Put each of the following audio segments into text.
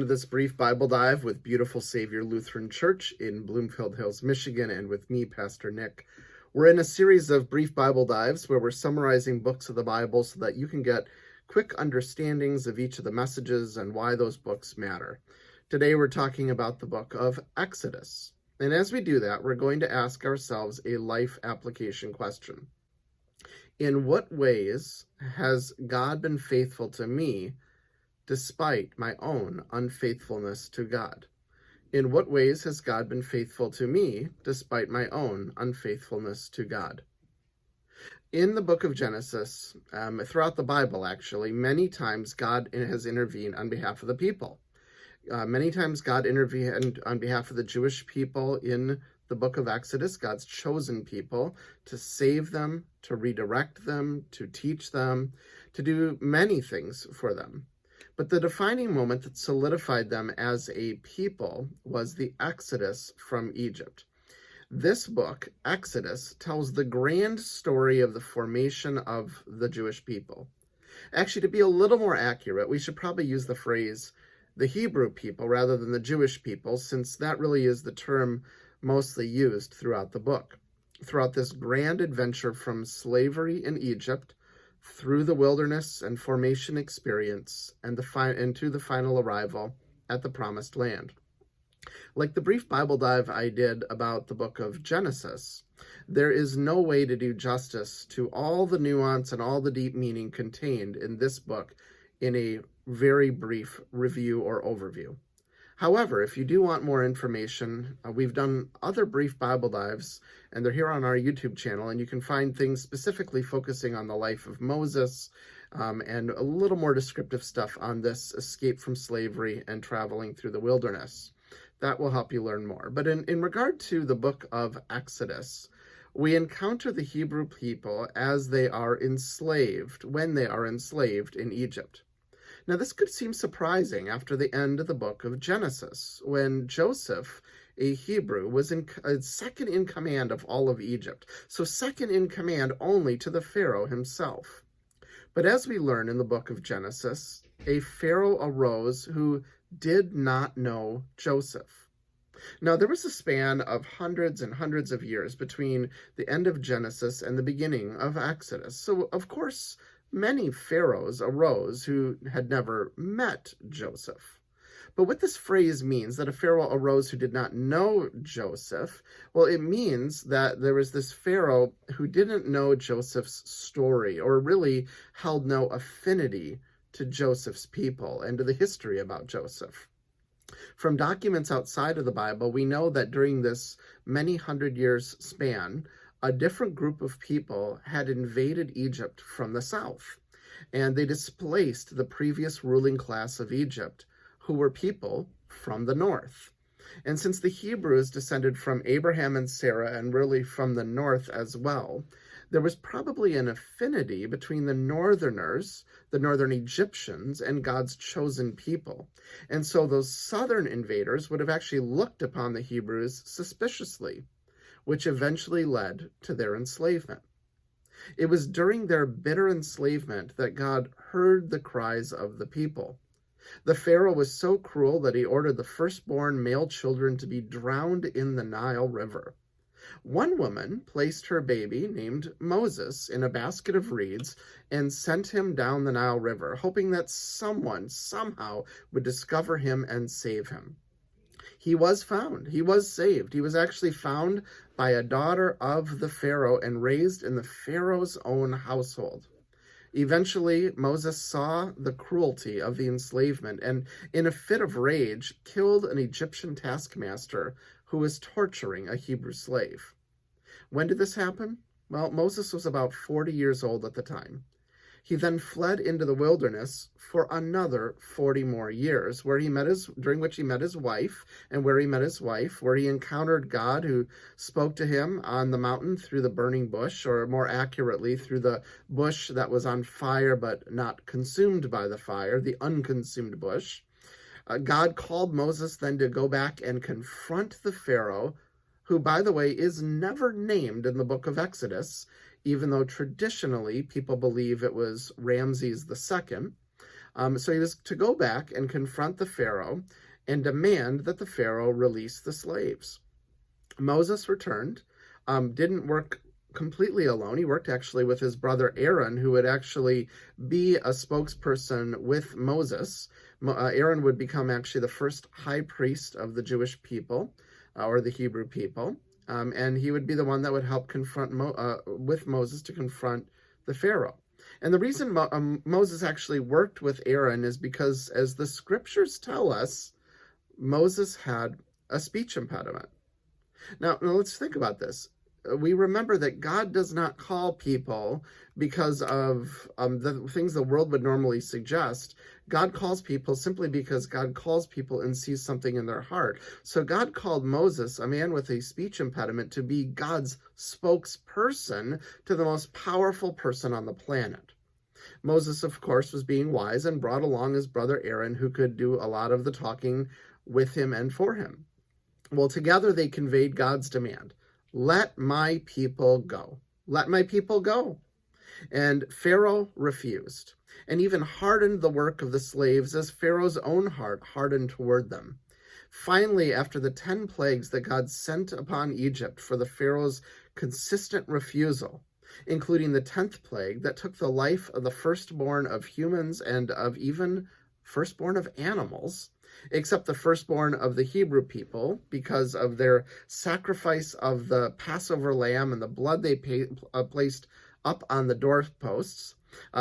to this brief Bible dive with Beautiful Savior Lutheran Church in Bloomfield Hills, Michigan, and with me, Pastor Nick. We're in a series of brief Bible dives where we're summarizing books of the Bible so that you can get quick understandings of each of the messages and why those books matter. Today we're talking about the book of Exodus. And as we do that, we're going to ask ourselves a life application question. In what ways has God been faithful to me despite my own unfaithfulness to God? In what ways has God been faithful to me despite my own unfaithfulness to God? In the book of Genesis, throughout the Bible actually, many times God has intervened on behalf of the people. Many times God intervened on behalf of the Jewish people in the book of Exodus, God's chosen people, to save them, to redirect them, to teach them, to do many things for them. But the defining moment that solidified them as a people was the Exodus from Egypt. This book, Exodus, tells the grand story of the formation of the Jewish people. Actually, to be a little more accurate, we should probably use the phrase the Hebrew people rather than the Jewish people, since that really is the term mostly used throughout the book. Throughout this grand adventure from slavery in Egypt, through the wilderness and formation experience, and to the final arrival at the promised land. Like the brief Bible dive I did about the book of Genesis, there is no way to do justice to all the nuance and all the deep meaning contained in this book in a very brief review or overview. However, if you do want more information, we've done other brief Bible dives, and they're here on our YouTube channel, and you can find things specifically focusing on the life of Moses and a little more descriptive stuff on this escape from slavery and traveling through the wilderness. That will help you learn more. But in regard to the book of Exodus, we encounter the Hebrew people as they are enslaved, when they are enslaved in Egypt. Now, this could seem surprising after the end of the book of Genesis, when Joseph, a Hebrew, was second in command of all of Egypt, so second in command only to the Pharaoh himself. But as we learn in the book of Genesis, a Pharaoh arose who did not know Joseph. Now, there was a span of hundreds and hundreds of years between the end of Genesis and the beginning of Exodus. So, of course, many pharaohs arose who had never met Joseph. But what this phrase means, that a pharaoh arose who did not know Joseph, well, it means that there was this pharaoh who didn't know Joseph's story, or really held no affinity to Joseph's people and to the history about Joseph. From documents outside of the Bible, we know that during this many hundred years span, a different group of people had invaded Egypt from the south, and they displaced the previous ruling class of Egypt, who were people from the north. And since the Hebrews descended from Abraham and Sarah, and really from the north as well, there was probably an affinity between the northerners, the northern Egyptians, and God's chosen people. And so those southern invaders would have actually looked upon the Hebrews suspiciously, which eventually led to their enslavement. It was during their bitter enslavement that God heard the cries of the people. The Pharaoh was so cruel that he ordered the firstborn male children to be drowned in the Nile River. One woman placed her baby, named Moses, in a basket of reeds and sent him down the Nile River, hoping that someone, somehow, would discover him and save him. He was found. He was saved. He was actually found by a daughter of the Pharaoh and raised in the Pharaoh's own household. Eventually, Moses saw the cruelty of the enslavement and, in a fit of rage, killed an Egyptian taskmaster who was torturing a Hebrew slave. When did this happen? Well, Moses was about 40 years old at the time. He then fled into the wilderness for another 40 more years, during which he met his wife, where he encountered God, who spoke to him on the mountain through the burning bush, or more accurately, through the bush that was on fire but not consumed by the fire, the unconsumed bush. God called Moses then to go back and confront the Pharaoh, who, by the way, is never named in the book of Exodus, even though traditionally people believe it was Ramses II. So he was to go back and confront the Pharaoh and demand that the Pharaoh release the slaves. Moses returned, didn't work completely alone. He worked actually with his brother Aaron, who would actually be a spokesperson with Moses. Aaron would become actually the first high priest of the Jewish people, or the Hebrew people, and he would be the one that would help confront with Moses to confront the Pharaoh. And the reason Moses actually worked with Aaron is because, as the scriptures tell us, Moses had a speech impediment. Now let's think about this. We remember that God does not call people because of the things the world would normally suggest. God calls people simply because God calls people and sees something in their heart. So God called Moses, a man with a speech impediment, to be God's spokesperson to the most powerful person on the planet. Moses, of course, was being wise and brought along his brother Aaron, who could do a lot of the talking with him and for him. Well, together they conveyed God's demand. Let my people go. Let my people go. And Pharaoh refused, and even hardened the work of the slaves as Pharaoh's own heart hardened toward them. Finally, after the 10 plagues that God sent upon Egypt for the Pharaoh's consistent refusal, including the 10th plague that took the life of the firstborn of humans and of even firstborn of animals, except the firstborn of the Hebrew people, because of their sacrifice of the Passover lamb and the blood they placed up on the doorposts.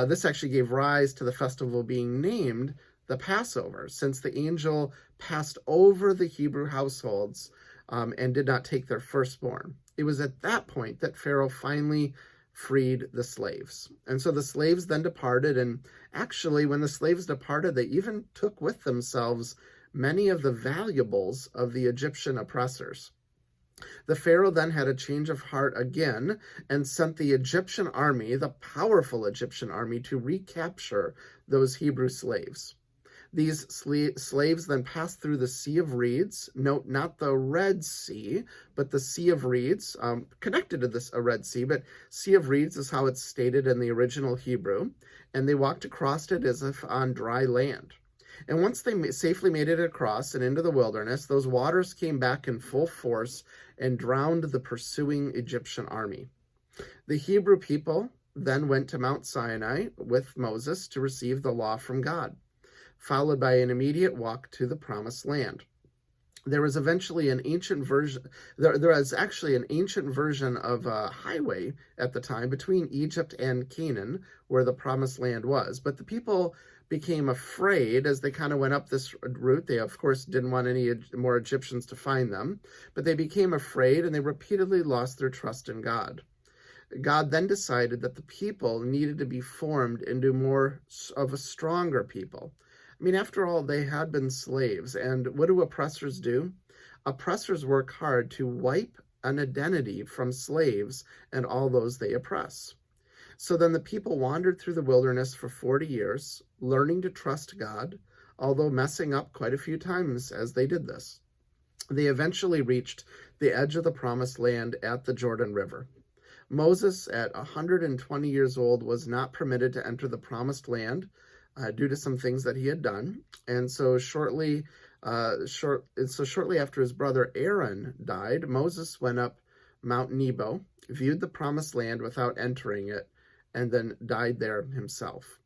This actually gave rise to the festival being named the Passover, since the angel passed over the Hebrew households and did not take their firstborn. It was at that point that Pharaoh finally freed the slaves. And so the slaves then departed, and actually when the slaves departed, they even took with themselves many of the valuables of the Egyptian oppressors. The Pharaoh then had a change of heart again and sent the Egyptian army, the powerful Egyptian army, to recapture those Hebrew slaves. These slaves then passed through the Sea of Reeds. Note, not the Red Sea, but the Sea of Reeds, connected to this Red Sea, but Sea of Reeds is how it's stated in the original Hebrew. And they walked across it as if on dry land. And once they safely made it across and into the wilderness, those waters came back in full force and drowned the pursuing Egyptian army. The Hebrew people then went to Mount Sinai with Moses to receive the law from God, followed by an immediate walk to the promised land. There was eventually an ancient version, there was actually an ancient version of a highway at the time between Egypt and Canaan, where the promised land was. But the people became afraid as they kind of went up this route. They, of course, didn't want any more Egyptians to find them, but they became afraid and they repeatedly lost their trust in God. God then decided that the people needed to be formed into more of a stronger people. I mean, after all, they had been slaves, and what do oppressors do? Oppressors work hard to wipe an identity from slaves and all those they oppress. So then the people wandered through the wilderness for 40 years, learning to trust God, although messing up quite a few times as they did this. They eventually reached the edge of the promised land at the Jordan River. Moses, at 120 years old, was not permitted to enter the promised land due to some things that he had done. And so shortly after his brother Aaron died, Moses went up Mount Nebo, viewed the promised land without entering it, and then died there himself.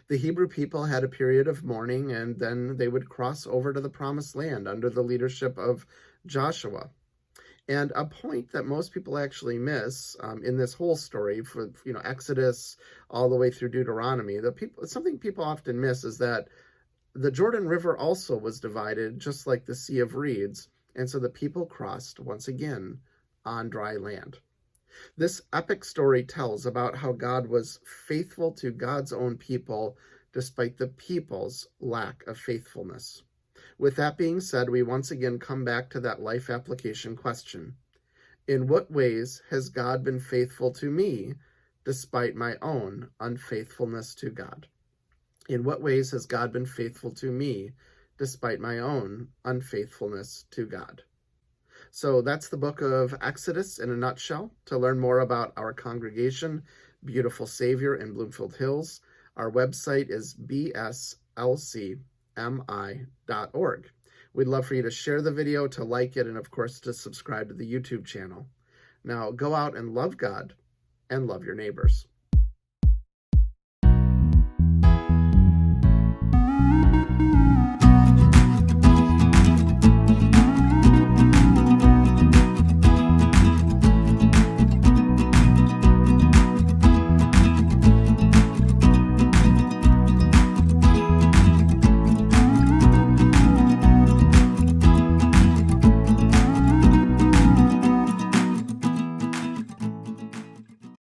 The Hebrew people had a period of mourning, and then they would cross over to the promised land under the leadership of Joshua. And a point that most people actually miss in this whole story, for Exodus all the way through Deuteronomy, something people often miss is that the Jordan River also was divided, just like the Sea of Reeds, and so the people crossed once again on dry land. This epic story tells about how God was faithful to God's own people despite the people's lack of faithfulness. With that being said, we once again come back to that life application question. In what ways has God been faithful to me despite my own unfaithfulness to God? In what ways has God been faithful to me despite my own unfaithfulness to God? So that's the book of Exodus in a nutshell. To learn more about our congregation, Beautiful Savior in Bloomfield Hills, our website is bs lcmi.org. We'd love for you to share the video, to like it, and of course to subscribe to the YouTube channel. Now go out and love God and love your neighbors.